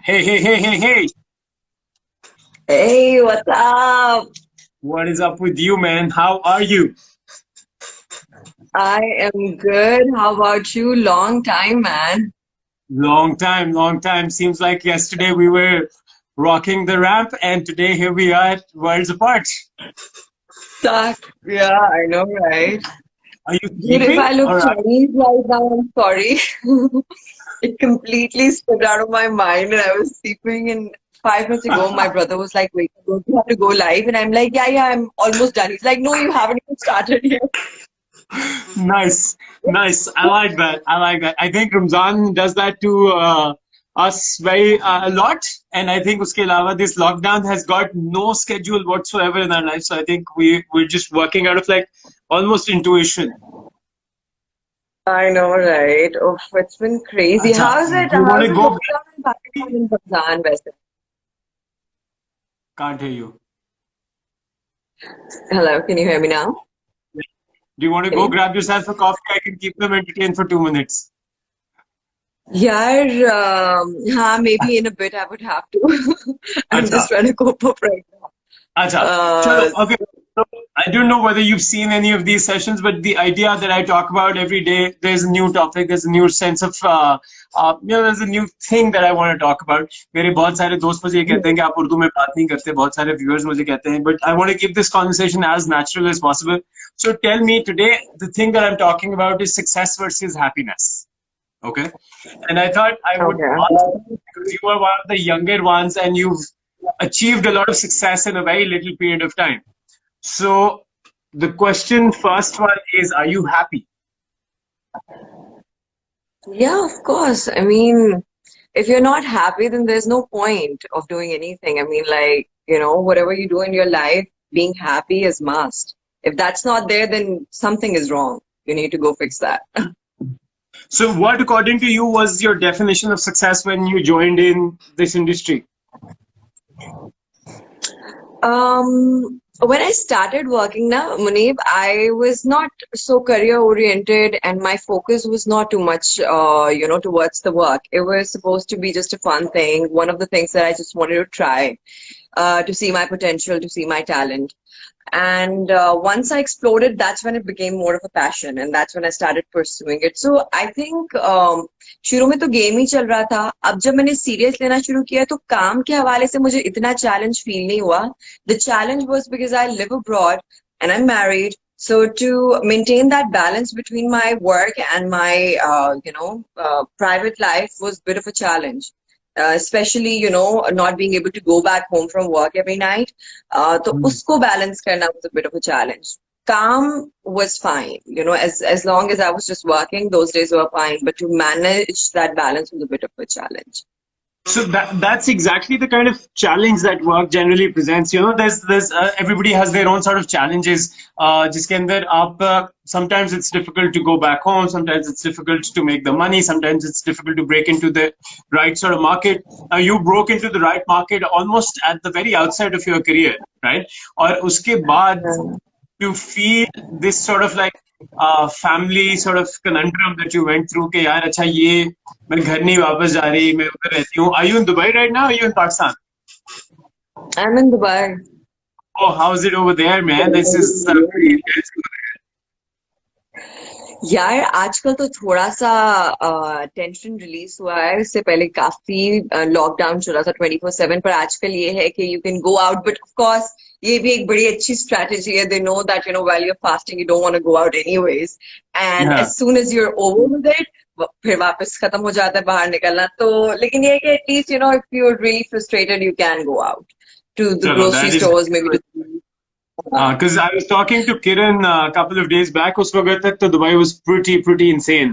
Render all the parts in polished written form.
Hey, hey, hey, hey, hey. Hey, what's up? What is up with you, man? How are you? I am good. How about you? Long time, man. Long time, long time. Seems like yesterday we were rocking the ramp, and today here we are, worlds apart. Stuck. Yeah, I know, right? Are you Dude, if sleeping? I look Or are... Chinese right now, I'm sorry. It completely slipped out of my mind, and I was sleeping. And 5 minutes ago, my brother was like, "Wait, don't you have to go live?" And I'm like, "Yeah, yeah, I'm almost done." He's like, "No, you haven't even started yet." Nice, nice. I like that. I like that. I think Ramzan does that to us very a lot, and I think uske alawa, this lockdown has got no schedule whatsoever in our life. So I think we're just working out of like almost intuition. I know, right? Oh, it's been crazy. Acha, How's it? do you want How's to the go? lockdown in Pakistan and Ramzan, वैसे? Can't hear you. Hello, can you hear me now? Do you want to go Okay. grab yourself a coffee? I can keep them entertained for 2 minutes. यार हाँ maybe in a bit I would have to. I'm Acha, just trying to cope up right now. acha. Chalo, Uh, okay. So I don't know whether you've seen any of these sessions, but the idea that I talk about every day, there's a new topic, there's a new sense of, there's a new thing that I want to talk about. मेरे बहुत सारे दोस्त मुझे ये कहते हैं कि आप उर्दू में बात नहीं करते, बहुत सारे viewers मुझे कहते हैं, but I want to keep this conversation as natural as possible. So tell me today, the thing that I'm talking about is success versus happiness. Okay. And I thought I would okay. ask because you are one of the younger ones and you've achieved a lot of success in a very little period of time. So the question first one is, are you happy? Yeah, of course. I mean, if you're not happy, then there's no point of doing anything. I mean, like, whatever you do in your life, being happy is must. If that's not there, then something is wrong. You need to go fix that. So what, according to you, was your definition of success when you joined in this industry? When I started working now, Munib, I was not so career oriented and my focus was not too much, towards the work. It was supposed to be just a fun thing, one of the things that I just wanted to try, to see my potential, to see my talent. And once I explored it, that's when it became more of a passion, and that's when I started pursuing it. So I think शुरू में तो game ही चल रहा था. अब जब मैंने serious लेना शुरू किया तो काम के हवाले से मुझे इतना चैलेंज फील नहीं हुआ. The challenge was because I live abroad and I'm married. So to maintain that balance between my work and my private life was a bit of a challenge. Especially, not being able to go back home from work every night. तो Hmm. उसको balance करना was a bit of a challenge. Calm was fine, as long as I was just working, those days were fine. But to manage that balance was a bit of a challenge. So that's exactly the kind of challenge that work generally presents. You know, there's everybody has their own sort of challenges. जिसके अंदर आप sometimes it's difficult to go back home. Sometimes it's difficult to make the money. Sometimes it's difficult to break into the right sort of market. You broke into the right market almost at the very outset of your career, right? और उसके बाद Yeah. you feel this sort of like family sort of conundrum that you went through कि यार अच्छा ये मैं घर नहीं वापस जा रही मैं उधर रहती हूँ. Are you in Dubai right now? Are you in Pakistan? I'm in Dubai. Oh, how's it over there, man? This is pretty intense. यार आजकल तो थोड़ा सा टेंशन रिलीज हुआ है. इससे पहले काफी लॉकडाउन चल रहा था 24/7. पर आजकल ये है कि you can go out, but of course ये भी एक बड़ी अच्छी स्ट्रेटेजी है. They know that while you are fasting you don't want to go out anyways, and as Yeah. Soon as you are over with it फिर वापस खत्म हो जाता है बाहर निकलना. तो लेकिन ये है कि at least if you are really frustrated you can go out to the Chalo, grocery that is stores maybe good. टू. Because I was talking to Kiran a couple of days back. उस वक्त तक तो Dubai was pretty insane.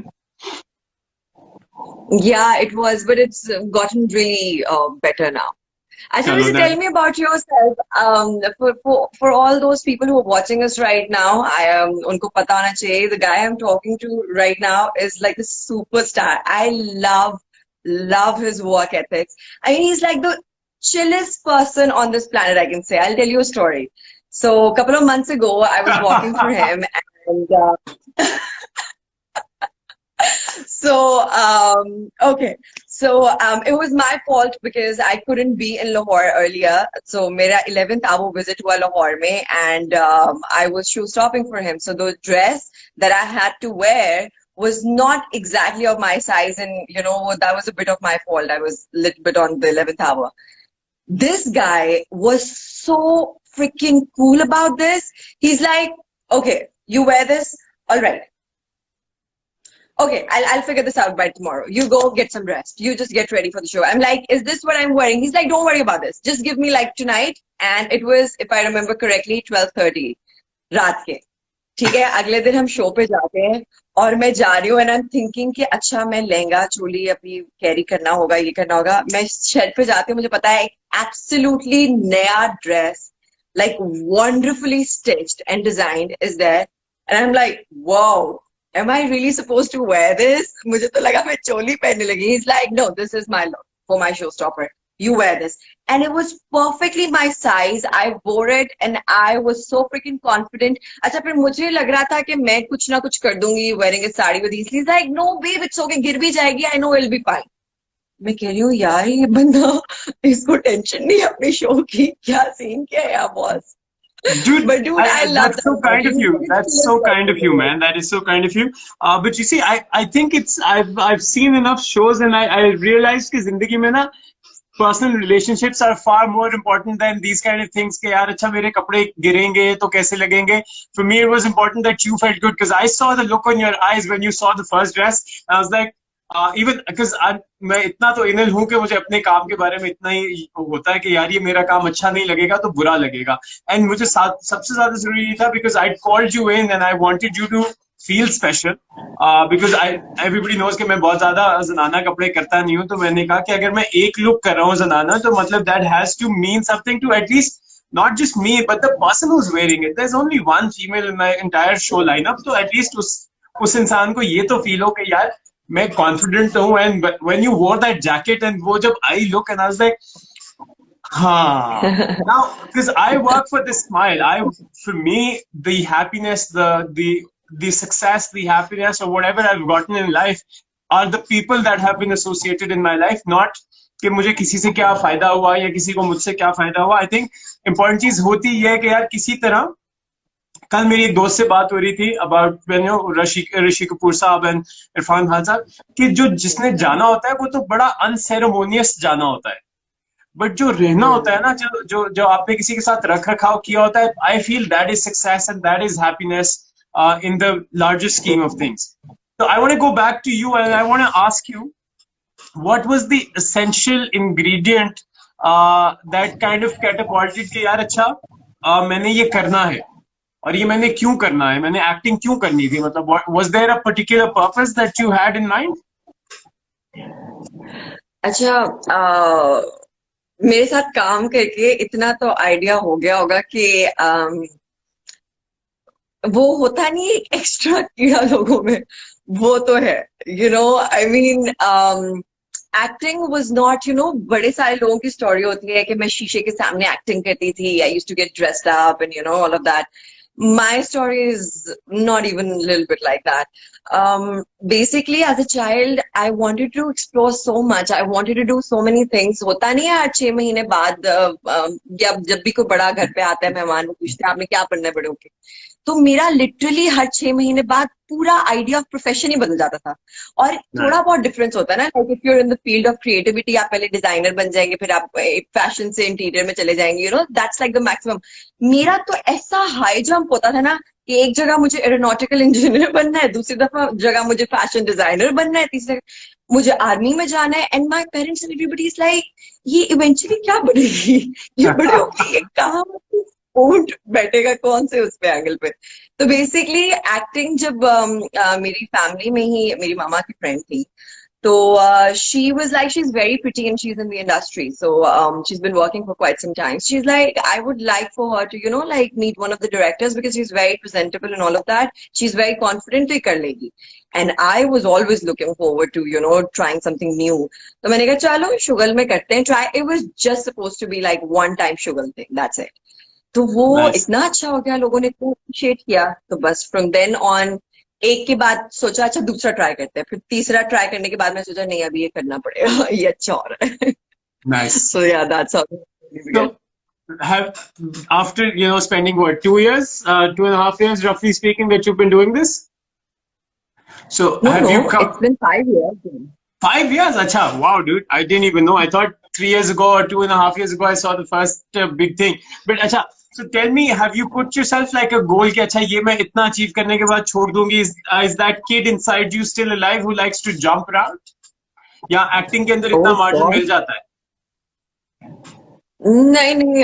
Yeah, it was, but it's gotten really better now. Acha, Chalo, Vijay, that tell me about yourself. For all those people who are watching us right now, unko pata hona chahiye, the guy I'm talking to right now is like the superstar. I love his work ethics. I mean, he's like the chillest person on this planet, I can say. I'll tell you a story. So a couple of months ago, I was walking for him, and So, okay. So, it was my fault because I couldn't be in Lahore earlier. So, मेरा 11th hour visit हुआ Lahore में, and I was shoe stopping for him. So, the dress that I had to wear was not exactly of my size, and that was a bit of my fault. I was a little bit on the 11th hour. This guy was so freaking cool about this. He's like, okay, you wear this, all right. Okay, I'll figure this out by tomorrow. You go get some rest. You just get ready for the show. I'm like, is this what I'm wearing? He's like, don't worry about this. Just give me like tonight. And it was, if I remember correctly, 12:30 रात के. ठीक है, अगले दिन हम show पे जाते हैं और मैं जा रही हूँ एंड आई एम थिंकिंग कि अच्छा मैं लहंगा चोली अपनी कैरी करना होगा, ये करना होगा. मैं शेड पे जाती हूँ, मुझे पता है एब्सोल्युटली नया dress like wonderfully stitched and designed is there, and I'm like, wow, am I really supposed to wear this? मुझे तो लगा मैं चोली पहनने लगी. He's like, no, this is my look for my showstopper. You wear this. And it was perfectly my size. I wore it and I was so freaking confident. अच्छा फिर मुझे लग रहा था कि मैं कुछ ना कुछ कर दूंगी wearing a sari with ease. He's like, no babe, it's okay, गिर भी जाएगी. I know it'll be fine. मैं कह रही हूँ यार ये बंदा, इसको टेंशन नहीं अपने शो की, क्या सीन क्या है यार boss. Dude, But dude, I love that's so that. kind of you. That's so kind of you, man. That is so kind of you. But you see, I think I've seen enough shows and I realized कि जिंदगी में ना personal relationships are far more important than these kind of things. कि यार अच्छा मेरे कपड़े गिरेंगे तो कैसे लगेंगे. For me, it was important that you felt good because I saw the look on your eyes when you saw the first dress. I was like, even because मैं इतना तो इनल हूँ कि मुझे अपने काम के बारे में इतना ही होता है कि यार ये मेरा काम अच्छा नहीं लगेगा तो बुरा लगेगा. एंड मुझे सबसे ज्यादा जरूरी ये था because I called you in and I wanted you to feel special because everybody knows कि मैं बहुत ज्यादा जनाना कपड़े करता नहीं हूँ. तो मैंने कहा कि अगर मैं एक लुक कर रहा हूँ जनाना तो मतलब that has to mean something to at least not just me but the person who's wearing it. There's only one female in my entire show lineup, तो at least उस इंसान को ये तो फील हो कि यार मैं कॉन्फिडेंट हूँ. एंड व्हेन यू वोर दैट जैकेट एंड वो जब I look and I was like हाँ. Now because I work for this smile, for me the happiness, the success, the happiness or whatever I've gotten in life are the people that have been associated in my life, not कि मुझे किसी से क्या फायदा हुआ या किसी को मुझसे क्या फायदा हुआ. आई थिंक इम्पोर्टेंट चीज होती है कि यार किसी तरह. कल मेरी एक दोस्त से बात हो रही थी अबाउट ऋषि कपूर साहब एंड इरफान खान साहब कि जो जिसने जाना होता है वो तो बड़ा अनसेरेमोनियस जाना होता है, बट जो रहना होता है ना, जो जो जो आपने किसी के साथ रख रखाव किया होता है, I feel that is success and that is happiness in the largest scheme of things. So I want to go back to you and I want to ask you, what was the essential ingredient that kind of catapulted कि यार अच्छा मैंने ये करना है और ये मैंने क्यों करना है, मैंने एक्टिंग क्यों करनी थी, मतलब was there a particular purpose that you had in mind? अच्छा मेरे साथ काम करके इतना तो आइडिया हो गया होगा कि वो होता नहीं एक एक्स्ट्रा कीड़ा लोगों में, वो तो है. I mean acting was not बड़े सारे लोगों की स्टोरी होती है कि मैं शीशे के सामने एक्टिंग करती थी, I used to get dressed up and all of that. My story is not even a little bit like that. Basically, as a child, I wanted to explore so much. I wanted to do so many things. होता नहीं है 6 महीने बाद जब भी कोई बड़ा घर पे आता है मेहमान, वो पूछते हैं आपने क्या पढ़ना है बड़े होके. तो मेरा लिटरली हर 6 महीने बाद पूरा आइडिया ऑफ प्रोफेशन ही बदल जाता था. और थोड़ा बहुत डिफरेंस होता है ना, like if you are in the field of creativity, आप पहले डिजाइनर बन जाएंगे, फिर आप फैशन से इंटीरियर में चले जाएंगे, दैट्स लाइक द मैक्सिमम. मेरा तो ऐसा हाई जंप होता था ना कि एक जगह मुझे एरोनॉटिकल इंजीनियर बनना है, दूसरी जगह मुझे फैशन डिजाइनर बनना है, तीसरी जगह मुझे आर्मी में जाना है. And my parents and everybody is like, ये इवेंचुअली क्या बनेगी, ये बड़े होके कहाँ ऊंट बैठेगा कौन से उस पे एंगल पे. तो बेसिकली एक्टिंग जब मेरी फैमिली में ही मेरी मामा की फ्रेंड थी, तो she was like, she's very pretty and she's in the industry, so she's been working for quite some time. She's like, I would like for her to like meet one of the directors because she's very presentable and all of that. She's very confident to kar legi. And I was always looking forward to trying something new. तो मैंने कहा चलो शुगल में करते हैं try. It was just supposed to be like one time शुगल thing, that's it. तो वो इतना अच्छा हो गया, लोगों ने इतना अप्रिशिएट किया, तो बस फ्रॉम देन ऑन एक के बाद सोचा अच्छा दूसरा ट्राई करते हैं, फिर तीसरा ट्राई करने के बाद मैं सोचा नहीं अभी ये करना पड़ेगा ये अच्छा हो रहा है. Nice. So yeah, that's how it began. So, have after spending what 2 years, 2.5 years, roughly speaking, that you've been doing this. So, No, have you no, come it's been 5 years. 5 years? Acha, wow, dude, I didn't even know. I thought 3 years ago or 2.5 years ago I saw the first big thing. But acha, so tell me, have you put yourself like a goal कि अच्छा ये मैं इतना achieve करने के बाद छोड़ दूंगी? Is that kid inside you still alive who likes to jump around? या acting के अंदर इतना Oh margin God. मिल जाता है? नहीं नहीं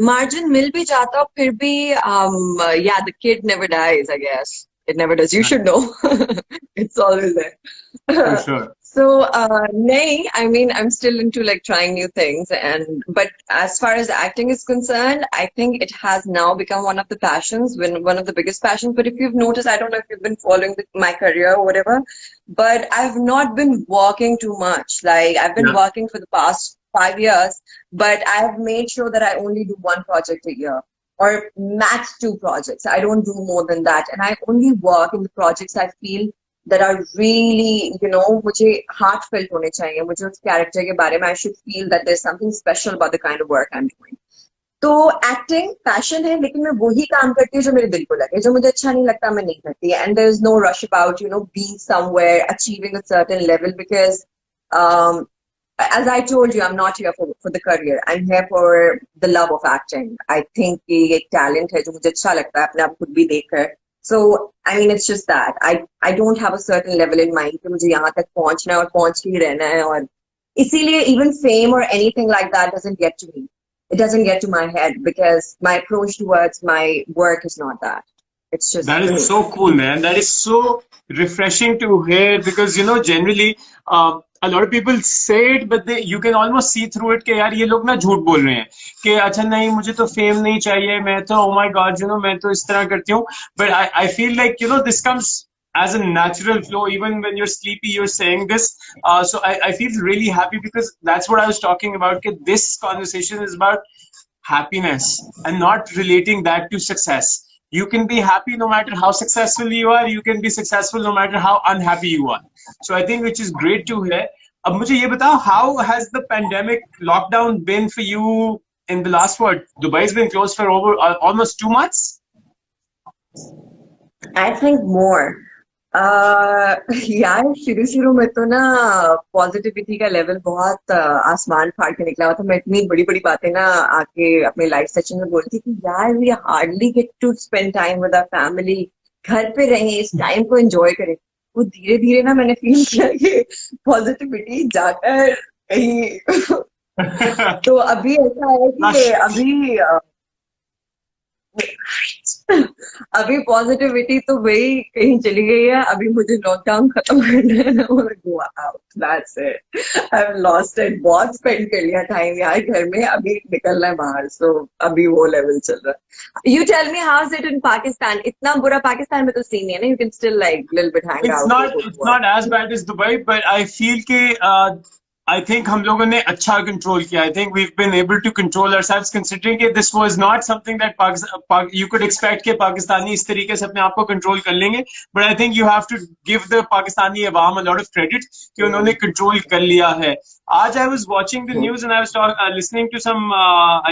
margin मिल भी जाता फिर भी yeah, the kid never dies, I guess. It never does. You should know. It's always For there. sure. So, nay, I mean, I'm still into like trying new things, but as far as acting is concerned, I think it has now become one of the passions, one of the biggest passions. But if you've noticed, I don't know if you've been following my career or whatever, but I've not been working too much. Like I've been Yeah. working for the past 5 years, but I've made sure that I only do one project a year or max two projects. I don't do more than that, and I only work in the projects I feel that are really, मुझे heartfelt होने चाहिए, मुझे उस character के बारे में I should feel that there's something special about the kind of work I'm doing. तो acting passion है, लेकिन मैं वही काम करती हूँ जो मेरे दिल को लगे, जो मुझे अच्छा नहीं लगता मैं नहीं करती. And there's no rush about being somewhere, achieving a certain level, because um, as I told you, I'm not here for the career. I'm here for the love of acting. I think कि एक talent है जो मुझे अच्छा लगता है अपने आप खुद भी देखकर. So, I mean, it's just that I don't have a certain level in mind कि मुझे यहाँ तक पहुँचना है और पहुँच के ही रहना है, और इसीलिए even fame or anything like that doesn't get to me. It doesn't get to my head because my approach towards my work is not that. It's just That me. is so cool, man. That is so refreshing to hear because generally a lot of people say it, but you can almost see through it कि यार ये लोग ना झूठ बोल रहे हैं कि अच्छा नहीं मुझे तो फेम नहीं चाहिए, मैं तो oh my god मैं तो इस तरह करती हूँ. But I feel like this comes as a natural flow. Even when you're sleepy, you're saying this. So I feel really happy because that's what I was talking about. कि this conversation is about happiness and not relating that to success. You can be happy no matter how successful you are. You can be successful no matter how unhappy you are. So I think which is great to hear. अब मुझे ये बताओ, how has the pandemic lockdown been for you in the last what? Dubai's been closed for over almost 2 months. I think more. यार शुरू में तो ना positivity का लेवल बहुत आसमान फाड़ के निकला हुआ था. मैं इतनी बड़ी बड़ी बातें ना आके अपने लाइव सेशन में बोलती कि यार we hardly get to spend time with our family, घर पे रहें, इस टाइम को एंजॉय करें. वो धीरे धीरे ना मैंने फील किया कि पॉजिटिविटी जाकर कहीं तो अभी ऐसा है कि अभी पॉजिटिविटी तो वही कहीं चली गई है. अभी मुझे लॉकडाउन खत्म करना है. Go out, that's it. I have lost it. बहुत स्पेंड कर लिया टाइम यार घर में, अभी निकलना है बाहर. सो अभी वो लेवल चल रहा है. You tell me how is it in Pakistan? इतना बुरा पाकिस्तान में तो सीन नहीं है ना. You can still like little bit hang out. It's not as bad as Dubai, but I feel कि I think हम लोगों ने अच्छा कंट्रोल किया. I think we've been able to control ourselves considering that this was not something that you could expect कि पाकिस्तानी इस तरीके से अपने आप को कंट्रोल कर लेंगे. But I think you have to give the Pakistani Awam a lot of credit कि उन्होंने कंट्रोल कर लिया है. आज I was watching the news and I was listening to some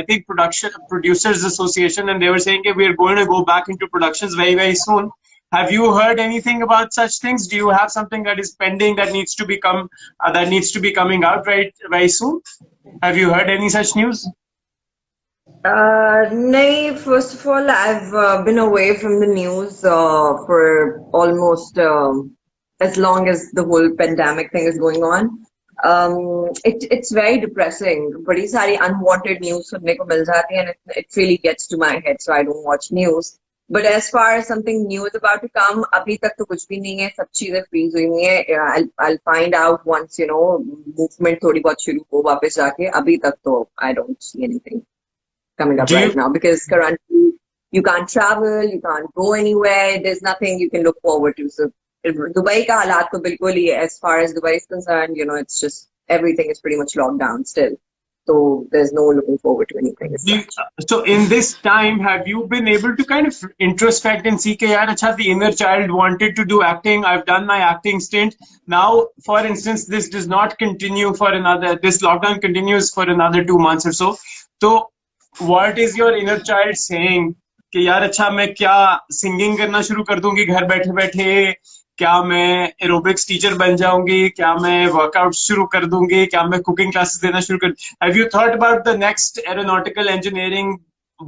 I think producers association, and they were saying that we are going to go back into productions very very soon. Have you heard anything about such things? Do you have something that is pending that needs to be coming out very soon? Have you heard any such news? No, first of all, I've been away from the news for almost as long as the whole pandemic thing is going on. It's very depressing. बड़ी सारी unwanted news सुनने को मिल जाती है, and it really gets to my head, so I don't watch news. But as far as something new is about to come, अभी तक तो कुछ भी नहीं है. सब चीजें freeze हुई हुई हैं. I'll find out once movement थोड़ी बहुत शुरू हो वापस जाके. अभी तक तो I don't see anything coming up right now because currently you can't travel, you can't go anywhere. There's nothing you can look forward to. So Dubai का हालात तो बिल्कुल ही है. As far as Dubai is concerned, it's just everything is pretty much locked down still. So there's no looking forward to anything as You, such. so in this time, have you been able to kind of introspect and see, yaar, acha, the inner child wanted to do acting. I've done my acting stint. Now, for instance, this does not continue for another. This lockdown continues for another 2 months or so. So, what is your inner child saying? कि यार अच्छा मैं क्या singing करना शुरू कर दूंगी घर बैठे बैठे क्या मैं एरोबिक्स टीचर बन जाऊंगी क्या मैं वर्कआउट शुरू कर दूंगी क्या मैं कुकिंग क्लासेस देना शुरू कर have you thought about the next aeronautical engineering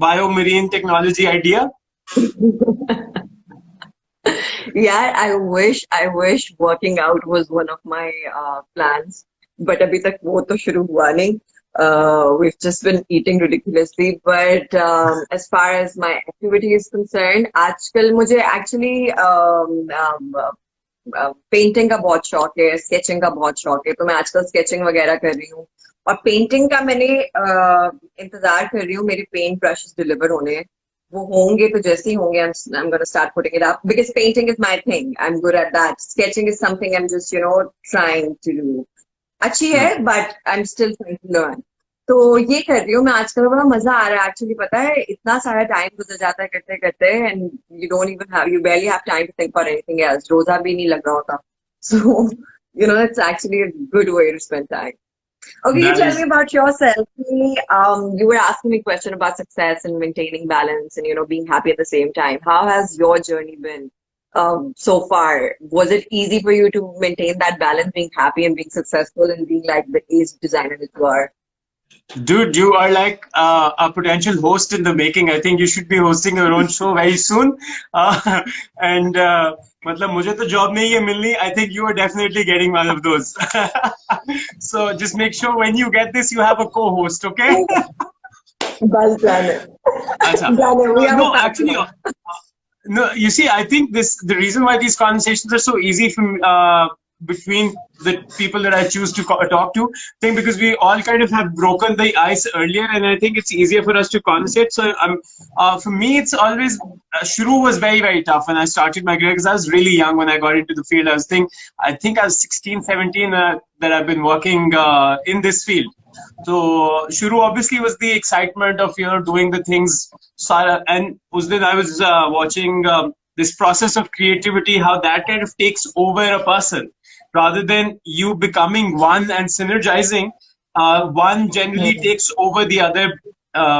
biomarine technology idea Yeah, I wish working out was one of my plans, but abhi tak wo to shuru hua nahi. We've just been eating ridiculously, but as far as my activity is concerned, आजकल मुझे actually painting का बहुत शौक है, sketching का बहुत शौक है, तो मैं आजकल स्केचिंग वगैरह कर रही हूँ और पेंटिंग का मैंने इंतजार कर रही हूँ मेरे पेंट ब्रशेस डिलीवर होने वो होंगे तो जैसे ही होंगे I'm gonna start putting it up because painting is my thing. I'm good at that. Sketching is something I'm just trying to do. अच्छी है but I'm still trying to learn. तो ये कर रही हूँ मैं आजकल बड़ा मजा आ रहा है एक्चुअली पता है इतना सारा टाइम गुजर जाता है करते करते and you don't even have you barely have time to think about anything else. रोजा भी नहीं लग रहा होता. So it's actually a good way to spend time. Okay, you that tell me is about yourself. You were asking me a question about success and maintaining balance and being happy at the same time. How has your journey been so far? Was it easy for you to maintain that balance, being happy and being successful and being like the ace designer that you are? dude, you are like a potential host in the making. I think you should be hosting your own show very soon. And मतलब मुझे तो job नहीं है मिलनी. I think you are definitely getting one of those. So just make sure when you get this, you have a co-host, okay? Buzz planet. Acha. Planet, we have No, a actually, pipeline. no, you see, I think the reason why these conversations are so easy from between the people that I choose to talk to, I think because we all kind of have broken the ice earlier, and I think it's easier for us to conversate. So for me, it's always Shuru was very very tough when I started my career because I was really young when I got into the field. I think I was 16, 17 that I've been working in this field. So Shuru obviously was the excitement of doing the things. And then I was watching this process of creativity, how that kind of takes over a person rather than you becoming one and synergizing. One generally takes over the other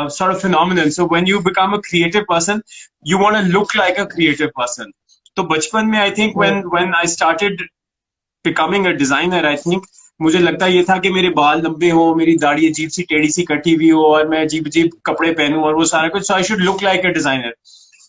sort of phenomenon. So when you become a creative person, you want to look like a creative person. So bachpan mein, I think when I started becoming a designer, I think मुझे लगता ये था कि मेरे बाल लंबे हो मेरी दाढ़ी अजीब सी टेढ़ी सी कटी हुई हो और मैं अजीब अजीब कपड़े पहनूं और वो सारा कुछ so I should look like a designer.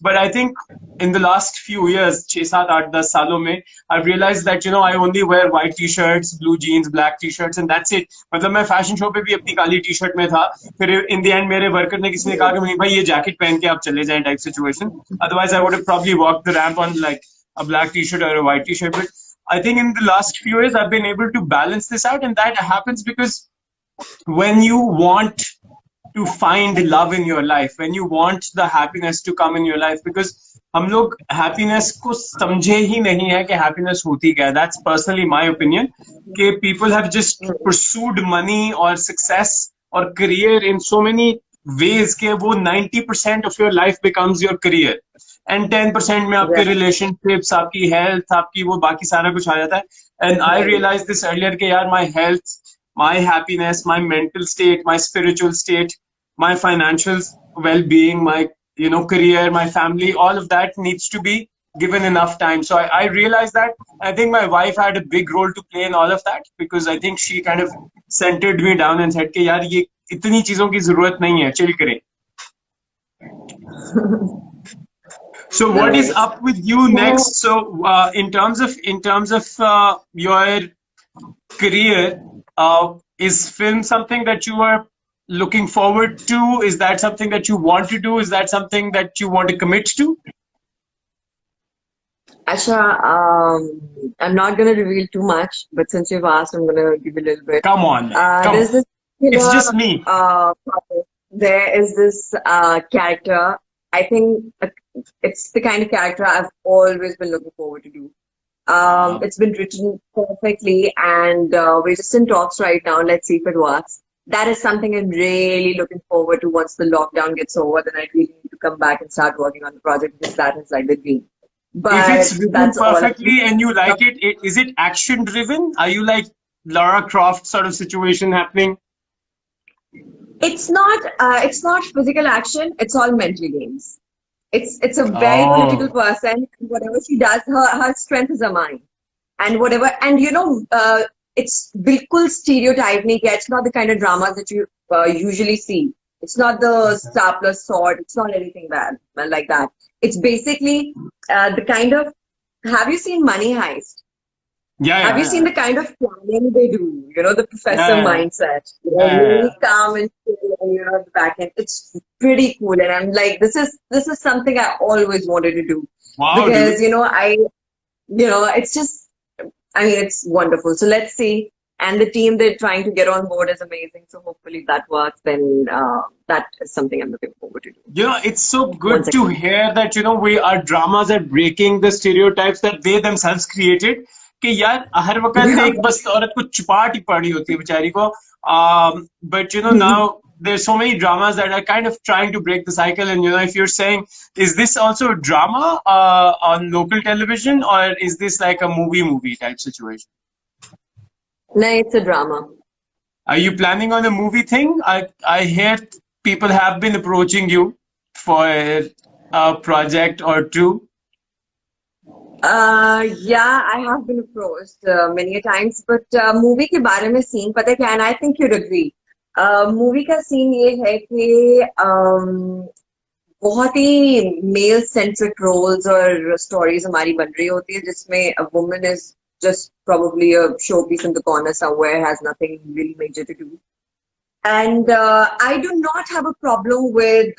But I think in the last few years, 6, 7, 8, 10 सालों में, I've realized that I only wear white t-shirts, blue jeans, black t-shirts, and that's it. मतलब मैं फैशन शो पे भी अपनी काली T-shirt में था. फिर in the end मेरे वर्कर ने किसी ने कहा कि भाई ये जैकेट पहन के आप चले जाएं type situation. Otherwise I would have probably walked the ramp on like a black t-shirt or a white t-shirt. But I think in the last few years I've been able to balance this out, and that happens because when you want to find love in your life, when you want the happiness to come in your life, because हम लोग happiness को समझे ही नहीं है कि happiness होती क्या है. That's personally my opinion. कि people have just pursued money or success or career in so many ways कि वो 90% of your life becomes your career. And 10% में आपके relationships, आपकी health, आपकी वो बाकी सारा कुछ आ जाता है. And I realized this earlier कि यार my health, my happiness, my mental state, my spiritual state, my financial well-being, my career, my family, all of that needs to be given enough time. So I realized that. I think my wife had a big role to play in all of that because I think she kind of centered me down and said कि यार ये इतनी चीजों की जरूरत नहीं है, chill करें. So what is up with you next? So in terms of your career, is film something that you are looking forward to? Is that something that you want to do? Is that something that you want to commit to? Asha, I'm not going to reveal too much, but since you've asked, I'm going to give you a little bit. Come on. There's this, it's just me. There is this character. I think it's the kind of character I've always been looking forward to do. It's been written perfectly, and we're just in talks right now. Let's see if it works. that is something I'm really looking forward to once the lockdown gets over. Then I really need to come back and start working on the project because that is like the dream. If it's But written that's all. perfectly and you like it, is it action driven? Are you like Lara Croft sort of situation happening? It's not physical action. It's all mental games. It's a very political Oh, person. Whatever she does, her strength is her mind. And whatever, and it's bilkul stereotype nahi kiya. It's not the kind of dramas that you usually see. It's not the star plus sword. It's not anything bad like that. It's basically the kind of. Have you seen Money Heist? yeah, Have you seen yeah, the kind of planning they do? The professor yeah, mindset. yeah, Really calm and chill, and the back end. It's pretty cool, and I'm like, this is something I always wanted to do wow, because dude. it's just, I mean, it's wonderful. So let's see. And the team they're trying to get on board is amazing. So hopefully that works. Then that is something I'm looking forward to do. It's so Once good to again. hear that, we our dramas are breaking the stereotypes that they themselves created. कि यार हर वक्त एक बस औरत को चुपाट ही पड़ी होती है बेचारी को. But now there's so many dramas that are kind of trying to break the cycle. And if you're saying, is this also a drama on local television, or is this like a movie type situation? No, it's a drama. Are you planning on a movie thing? I hear people have been approaching you for a project or two. Yeah, I have been approached many a times, but movie के बारे में scene पता है क्या है? And I think you'd agree. Movie का scene ये है कि बहुत ही मेल सेंट्रिक रोल्स और स्टोरीज हमारी बन रही होती है जिसमें a woman is just probably a showpiece in the corner somewhere, has nothing really major to do. And I do not have a problem with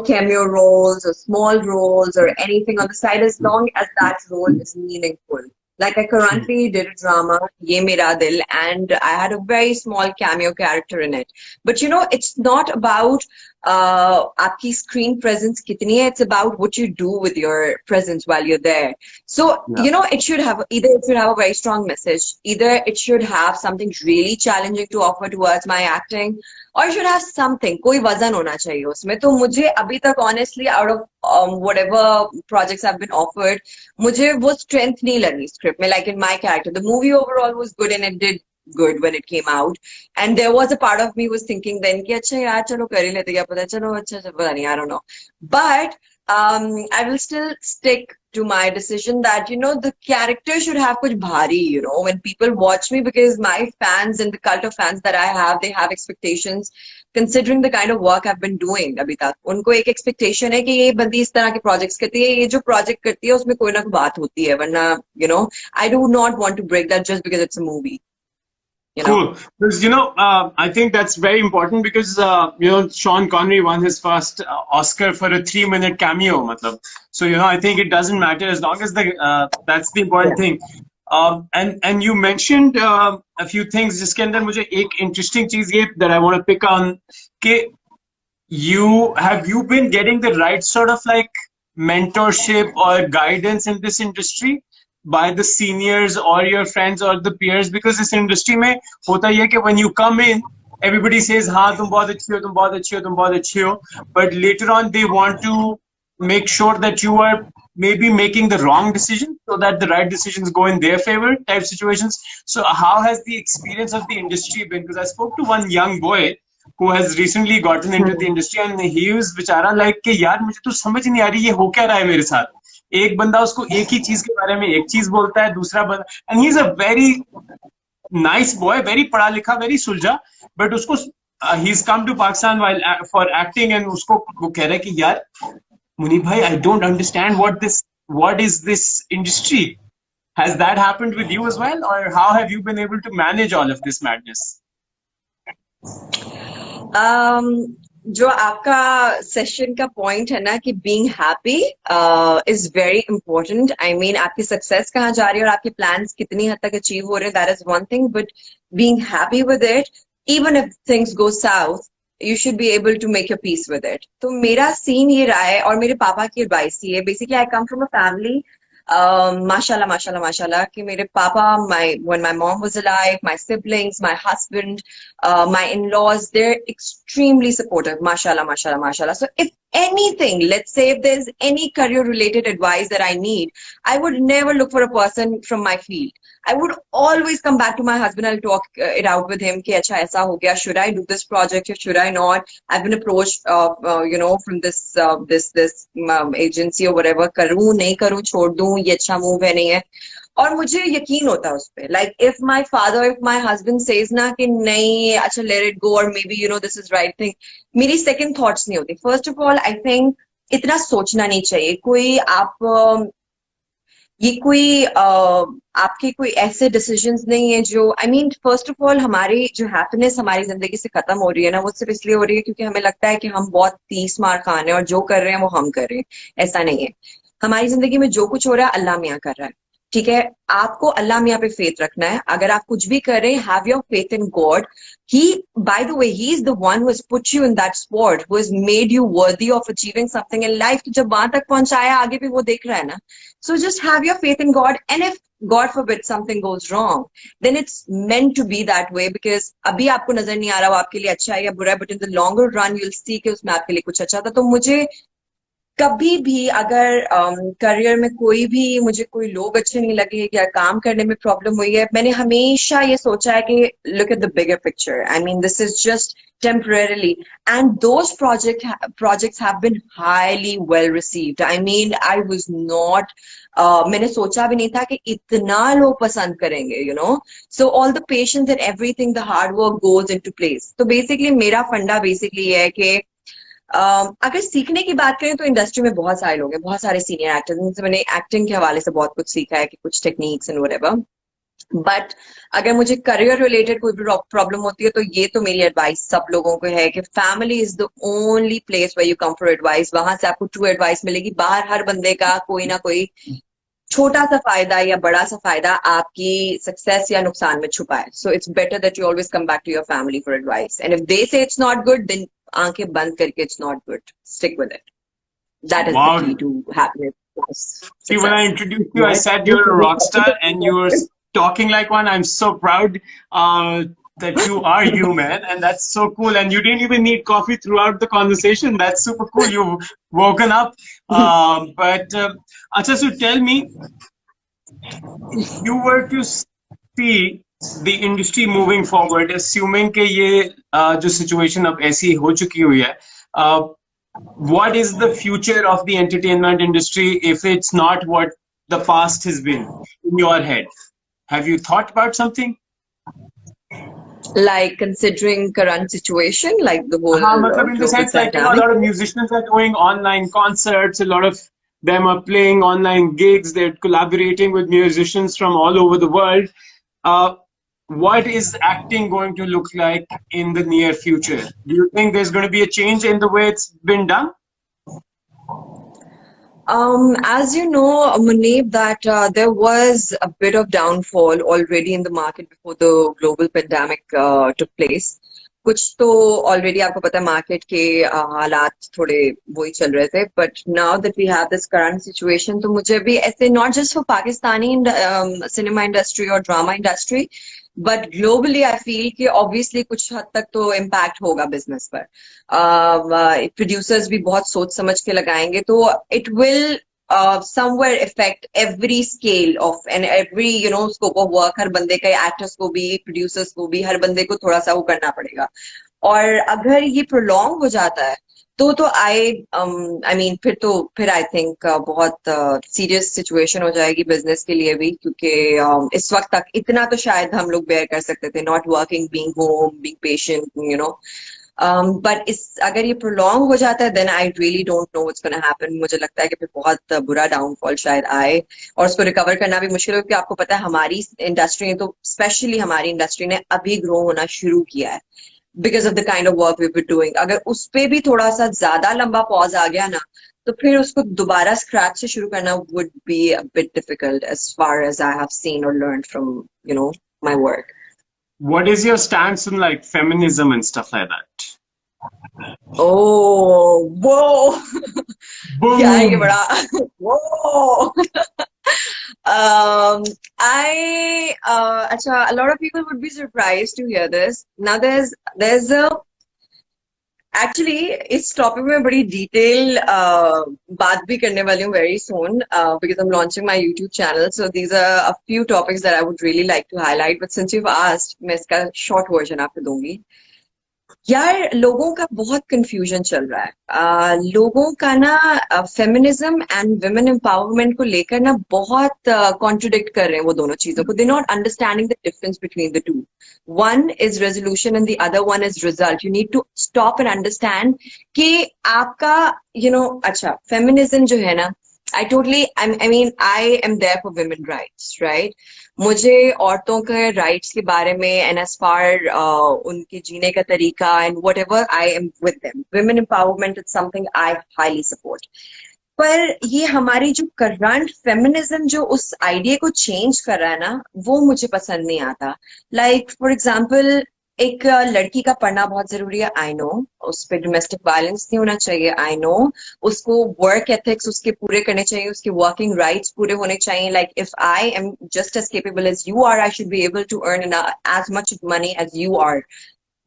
cameo roles or small roles or anything on the side as long as that role is meaningful. Like I currently did a drama, Ye Mera Dil, and I had a very small cameo character in it. But it's not about aapki screen presence kitni hai, it's about what you do with your presence while you're there. So, Yeah. it should have a very strong message, either it should have something really challenging to offer towards my acting, or you should have something, कोई वजन होना चाहिए उसमें. तो मुझे अभी तक honestly out of whatever projects I've been offered, मुझे वो strength नहीं लगी script में. Like in my character, the movie overall was good and it did good when it came out, and there was a part of me was thinking then कि अच्छा यार चलो कर ही लेते, क्या पता, चलो अच्छा पता नहीं, I don't know. But I will still stick to my decision that the character should have kuch bhari, when people watch me, because my fans and the cult of fans that I have, they have expectations considering the kind of work I've been doing abhi tak. उनको एक expectation है कि ये बंदी इस तरह के projects करती है, ये जो project करती है उसमें कोई ना कोई बात होती है, वरना I do not want to break that just because it's a movie. Cool. Because, I think that's very important because, Sean Connery won his first Oscar for a 3-minute cameo. Matlab. So, I think it doesn't matter as long as that's the important Yeah. thing. And you mentioned a few things. जिसके अंदर मुझे एक interesting चीज ये that I want to pick on कि have you been getting the right sort of like mentorship or guidance in this industry by the seniors or your friends or the peers? Because this industry में होता ये कि when you come in, everybody says हाँ तुम बहुत अच्छी हो, तुम बहुत अच्छी हो, तुम बहुत अच्छी हो, but later on they want to make sure that you are maybe making the wrong decision so that the right decisions go in their favor type situations. So how has the experience of the industry been? Because I spoke to one young boy who has recently gotten into the industry and he was बेचारा like कि यार मुझे तो समझ नहीं आ रही ये हो क्या रहा है मेरे साथ. एक बंदा उसको एक ही चीज के बारे में एक चीज बोलता है, दूसरा बंदा, and he's a very nice boy, very पढ़ा लिखा, very सुलझा, but उसको he's come to Pakistan while for acting and उसको वो कह रहा है कि यार मुनीब भाई, I don't understand what is this industry. Has that happened with you as well, or how have you been able to manage all of this madness? जो आपका सेशन का पॉइंट है ना कि being happy is very important. I mean आपकी success कहाँ जा रही है और आपके प्लान्स कितनी हद तक अचीव हो रहे हैं, that is one thing, but being happy with it, even if things go south, you should be able to make your peace with it. तो मेरा सीन ये रहा है और मेरे पापा की एडवाइस ये है. Basically I come from a family mashallah कि मेरे पापा, when my mom was alive, my siblings, my husband, my in-laws, they're extremely supportive, mashallah. So if anything, let's say if there's any career related advice that I need, I would never look for a person from my field. I would always come back to my husband. I'll talk it out with him कि अच्छा ऐसा हो गया, should I do this project or should I not? I've been approached from this agency or whatever, करूँ नहीं करूँ, छोड़ दूँ, ये अच्छा move है नहीं है. और मुझे यकीन होता है उस पे. Like if my husband says ना कि नहीं अच्छा let it go, or maybe this is right thing, मेरी second thoughts नहीं होती. First of all, I think इतना सोचना नहीं चाहिए. कोई आप ये कोई आपके कोई ऐसे डिसीजंस नहीं है जो फर्स्ट ऑफ ऑल हमारी जो हैप्पीनेस हमारी जिंदगी से खत्म हो रही है ना, वो सिर्फ इसलिए हो रही है क्योंकि हमें लगता है कि हम बहुत 30 मार खान है और जो कर रहे हैं वो हम कर रहे हैं. ऐसा नहीं है. हमारी जिंदगी में जो कुछ हो रहा है अल्लाह मियाँ कर रहा है. ठीक है, आपको अल्लाह मियाँ पे फेथ रखना है. अगर आप कुछ भी कर रहे हैं, have your faith in God. He, by the way, he is the one who has put you in that spot, who has made you worthy of achieving something in life. तो जब वहां तक पहुंचाया, आगे भी वो देख रहा है ना. So just have your faith in God, and if God forbid something goes wrong, then it's meant to be that way, because अभी आपको नजर नहीं आ रहा वो आपके लिए अच्छा है या बुरा है, but in the longer run you'll see कि उसमें आपके लिए कुछ अच्छा था. तो मुझे कभी भी अगर करियर में मुझे कोई लोग अच्छे नहीं लगे या काम करने में प्रॉब्लम हुई है, मैंने हमेशा ये सोचा है कि look at the bigger picture. This is just temporarily, and those projects have been highly well received. I was not मैंने सोचा भी नहीं था कि इतना लोग पसंद करेंगे, so all the patience and everything, the hard work goes into place. तो basically मेरा फंडा बेसिकली ये है कि अगर सीखने की बात करें तो इंडस्ट्री में बहुत सारे लोग हैं, बहुत सारे सीनियर एक्टर्स, जिनसे मैंने एक्टिंग के हवाले से बहुत कुछ सीखा है कि कुछ टेक्निक्स एंड व्हाटएवर. बट अगर मुझे करियर रिलेटेड कोई भी प्रॉब्लम होती है तो ये तो मेरी एडवाइस सब लोगों को है कि family is the only place where you come for advice. वहां से आपको ट्रू एडवाइस मिलेगी. बाहर हर बंदे का कोई ना कोई छोटा सा फायदा या बड़ा सा फायदा आपकी सक्सेस या नुकसान में छुपा है. So it's better that you always come back to your family for advice, and if they say it's not good, then आंखें बंद करके it's not good. Stick with it. That is Wow. the key to happiness. See, when I introduced you, I said you're a rock star, and you were talking like one. I'm so proud that you are you, man, and that's so cool. And you didn't even need coffee throughout the conversation. That's super cool. You've woken up. Acha, so tell me, if you were to see the industry moving forward, assuming कि ये जो situation अब ऐसी हो चुकी हुई है, what is the future of the entertainment industry if it's not what the past has been in your head? Have you thought about something? Like considering current situation, like the whole in the sense like a lot of musicians are doing online concerts, a lot of them are playing online gigs, they're collaborating with musicians from all over the world. What is acting going to look like in the near future? Do you think there's going to be a change in the way it's been done? As you know, Muneeb, that there was a bit of downfall already in the market before the global pandemic took place. कुछ तो already आपको पता है market के हालात थोड़े वही चल रहे थे. But now that we have this current situation, तो मुझे भी ऐसे not just for Pakistani cinema industry और drama industry, but globally I feel कि ऑब्वियसली कुछ हद तक तो इम्पैक्ट होगा बिजनेस पर. प्रोड्यूसर्स भी बहुत सोच समझ के लगाएंगे, तो it will somewhere affect every scale of and every scope of work. हर बंदे का, एक्टर्स को भी, प्रोड्यूसर्स को भी, हर बंदे को थोड़ा सा वो करना पड़ेगा. और अगर ये प्रोलॉन्ग हो जाता है तो फिर आई थिंक बहुत सीरियस सिचुएशन हो जाएगी बिजनेस के लिए भी, क्योंकि इस वक्त तक इतना तो शायद हम लोग बेयर कर सकते थे, not working, being home, being patient, but अगर ये प्रोलॉन्ग हो जाता है, then I really don't know what's gonna happen. मुझे लगता है कि फिर बहुत बुरा डाउनफॉल शायद आए और उसको रिकवर करना भी मुश्किल है, क्योंकि आपको पता है हमारी इंडस्ट्री ने, तो स्पेशली हमारी इंडस्ट्री ने अभी ग्रो होना शुरू किया है because of the kind of work we were doing. अगर उस पे भी थोड़ा सा ज्यादा लंबा पॉज आ गया ना, तो फिर उसको दोबारा स्क्रैच से शुरू करना would be a bit difficult as far as I have seen और learned from my work. What is your stance on like feminism and stuff like that? Oh, whoa! Boom! क्या है ये बड़ा? Whoa! A lot of people would be surprised to hear this. Now, there's a actually इस topic में बड़ी detail बात भी करने वाली हूँ very soon because I am launching my YouTube channel so these are a few topics that I would really like to highlight but since you asked मैं इसका शॉर्ट वर्जन आपको दूंगी यार लोगों का बहुत कंफ्यूजन चल रहा है लोगों का ना फेमिनिज्म एंड वुमेन एम्पावरमेंट को लेकर ना बहुत कॉन्ट्रोडिक्ट कर रहे हैं वो दोनों चीजों को they not understanding the difference between the two one is resolution and the other one is result you need to stop and understand कि आपका अच्छा फेमिनिज्म जो है ना I am there for women rights, right? मुझे औरतों के rights के बारे में एंड एज फार उनके जीने का तरीका and what ever I am with them women empowerment is something I highly support पर ये हमारी जो करंट फेमिनिज्म जो उस आइडिया को चेंज कर रहा है ना वो मुझे पसंद नहीं आता लाइक फॉर एग्जाम्पल एक लड़की का पढ़ना बहुत जरूरी है आई नो उस पर डोमेस्टिक वायलेंस नहीं होना चाहिए आई नो उसको वर्क एथिक्स उसके पूरे करने चाहिए उसके वर्किंग राइट्स पूरे होने चाहिए like if I am just as capable as you are I should be able to earn as much money as you are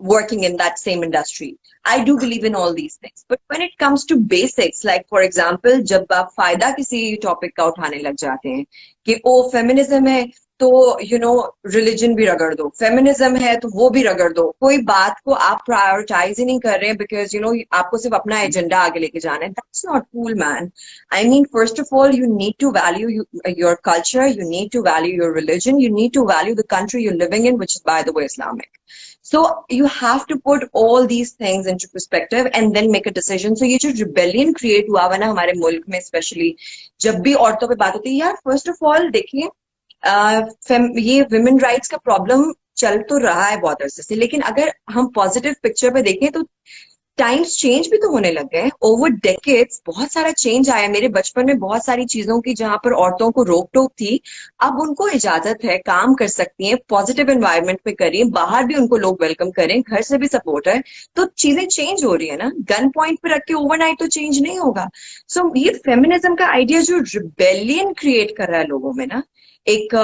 working in that same industry. I do believe in all these things. But when it comes to basics, like for example, जब आप फायदा किसी topic का उठाने लग जाते हैं कि ओ फेमिनिज्म है तो रिलीजन भी रगड़ दो फेमिनिज्म है तो वो भी रगड़ दो कोई बात को आप प्रायोरिटाइज ही नहीं कर रहे हैं बिकॉज आपको सिर्फ अपना एजेंडा आगे लेके जाना है that's not cool man I mean first of all you need to value your culture you need to value your religion you need to value the country you're living in which is by the way Islamic so you have to put all these things into perspective and then make a decision so ये जो rebellion create हुआ है ना हमारे मुल्क में specially जब भी औरतों पे बात होती है यार फर्स्ट ऑफ ऑल देखिए ये वुमेन राइट्स का प्रॉब्लम चल तो रहा है बहुत अरसे से लेकिन अगर हम पॉजिटिव पिक्चर पे देखें तो टाइम्स चेंज भी तो होने लग गए ओवर डेकेड्स बहुत सारा चेंज आया मेरे बचपन में बहुत सारी चीजों की जहां पर औरतों को रोक टोक थी अब उनको इजाजत है काम कर सकती हैं पॉजिटिव एनवायरनमेंट में करिए बाहर भी उनको लोग वेलकम करें घर से भी सपोर्ट है तो चीजें चेंज हो रही है ना गन पॉइंट पे रख के ओवरनाइट तो चेंज नहीं होगा सो ये फेमिनिज्म का आइडिया जो रिबेलियन क्रिएट कर रहा है लोगों में ना एक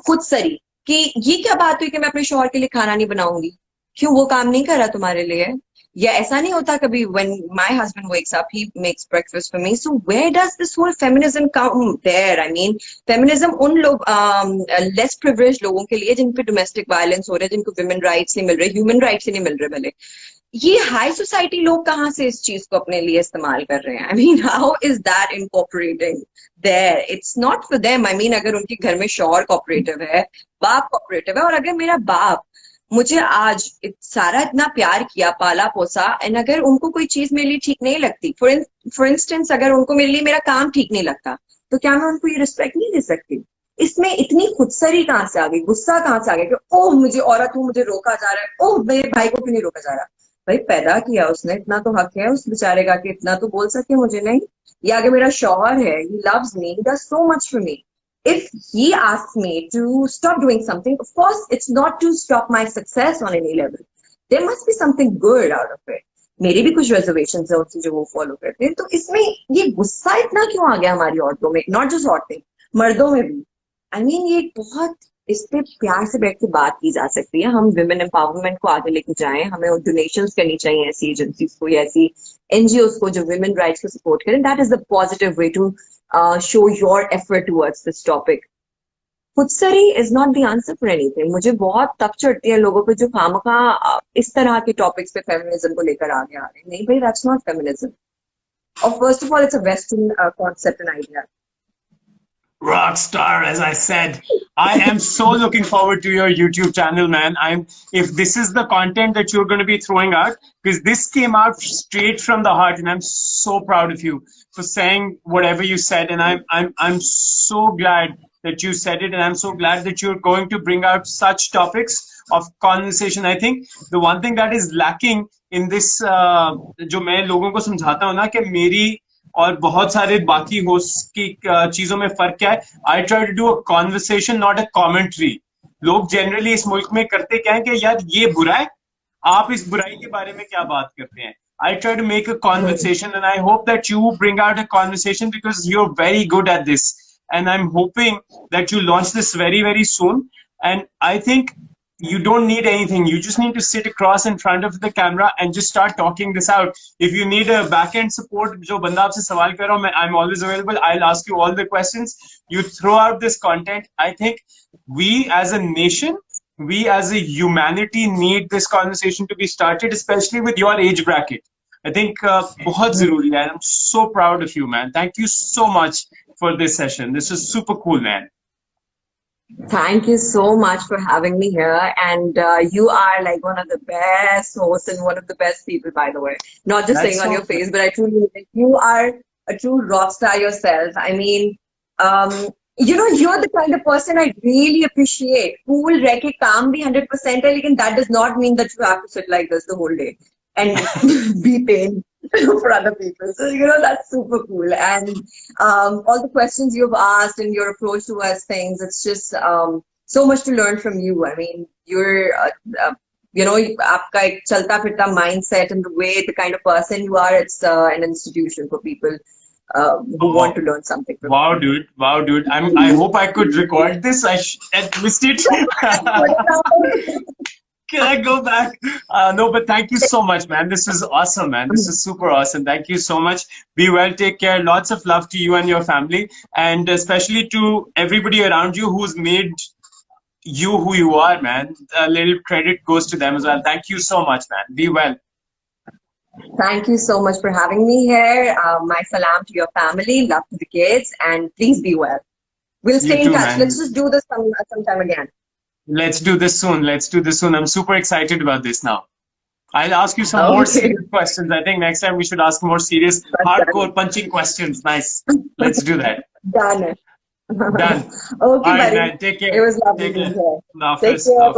खुद सरी कि ये क्या बात हुई कि मैं अपने शौहर के लिए खाना नहीं बनाऊंगी क्यों वो काम नहीं कर रहा तुम्हारे लिए या ऐसा नहीं होता कभी when my husband wakes up he makes breakfast for me so where does this whole feminism come there I mean feminism उन लोग less privileged लोगों के लिए जिन पे domestic violence हो रहा है जिनको women rights नहीं मिल रहे human rights ही नहीं मिल रहे भले ये हाई सोसाइटी लोग कहाँ से इस चीज को अपने लिए इस्तेमाल कर रहे हैं I mean how is that incorporating there it's not for them I mean अगर उनके घर में शौहर कोऑपरेटिव है बाप कोऑपरेटिव है और अगर मेरा बाप मुझे आज सारा इतना प्यार किया पाला पोसा एंड अगर उनको कोई चीज मेरे लिए ठीक नहीं लगती फॉर इंस्टेंस अगर उनको मेरे लिए मेरा काम ठीक नहीं लगता तो क्या मैं उनको ये रिस्पेक्ट नहीं दे सकती इसमें इतनी खुदसरी कहाँ से आ गई गुस्सा कहाँ से आ गया कि ओह मुझे औरत हूँ मुझे रोका जा रहा है ओह मेरे भाई को क्यों नहीं रोका जा रहा भाई पैदा किया उसने इतना तो हक है उस बेचारे का कि इतना तो बोल सके मुझे नहीं या अगर मेरा शौहर है he loves me he does so much for me if he asks me to stop doing something of course it's not to stop my success on any level there must be something good out of it मेरी भी कुछ reservation है उससे जो वो follow करते हैं तो इसमें ये गुस्सा इतना क्यों आ गया हमारी औरतों में नॉट जस्ट औरतें मर्दों में भी आई मीन ये बहुत इस पे प्यार से बैठ के बात की जा सकती है हम विमेन एम्पावरमेंट को आगे लेके जाएं हमें डोनेशंस करनी चाहिए ऐसी एजेंसीज को या ऐसी एनजीओज को जो विमेन राइट्स को सपोर्ट करें that is the positive way to show your effort towards this topic खुदसरी is not the answer for anything मुझे बहुत तप चढ़ती है लोगों पे जो खामखा इस तरह के टॉपिक्स पे फेमिनिज्म को लेकर आगे आ रहे हैं नहीं भाई दैट्स नॉट फेमिनिज्म और first of all it's a western concept and idea Rockstar, as I said. I am so looking forward to your YouTube channel, man. If this is the content that you're going to be throwing out, because this came out straight from the heart, and I'm so proud of you for saying whatever you said, and I'm so glad that you said it, and I'm so glad that you're going to bring out such topics of conversation. I think the one thing that is lacking in this, जो मैं लोगों को समझाता हूँ ना कि मेरी और बहुत सारे बाकी होस्ट की चीजों में फर्क क्या है I try to do a conversation not a commentary लोग जनरली इस मुल्क में करते क्या है कि यार ये बुरा है आप इस बुराई के बारे में क्या बात करते हैं I try to make a conversation and I hope that you bring out a conversation because you are very good at this and I'm hoping that you launch this very, very soon. And I think you don't need anything. You just need to sit across in front of the camera and just start talking this out. If you need a back-end support, jo banda aapse sawal kar raha hu, I'm always available. I'll ask you all the questions. You throw out this content. I think we as a nation, we as a humanity need this conversation to be started, especially with your age bracket. I think बहुत ज़रूरी है. I'm so proud of you, man. Thank you so much for this session. This is super cool, man. Thank you so much for having me here. And you are like one of the best hosts and one of the best people, by the way. Not just saying on your face, but I truly think you are a true rock star yourself. I mean, you know, you're the kind of person I really appreciate. Cool, reh ke kaam bhi 100% hai, lekin that does not mean that you have to sit like this the whole day and be pain for other people. So, you know, that's super cool. And all the questions you've asked and your approach to us things, it's just so much to learn from you. I mean, you're, you know, aapka ek chalta phirta mindset and the way, the kind of person you are, it's an institution for people who want to learn something from Wow, dude. Wow, dude. I hope I could record this. I missed it. Can I go back? No, but thank you so much, man. This is awesome, man. This is super awesome. Thank you so much. Be well. Take care. Lots of love to you and your family, and especially to everybody around you who's made you who you are, man. A little credit goes to them as well. Thank you so much, man. Be well. Thank you so much for having me here. My salam to your family, love to the kids, and please be well. We'll stay in touch. Man. Let's just do this sometime again. Let's do this soon. Let's do this soon. I'm super excited about this now. I'll ask you some more serious questions. I think next time we should ask more serious, hardcore punching questions. Nice. Let's do that. Done. Done. Okay, buddy. Man. Take care. It was lovely. Take care. Take care.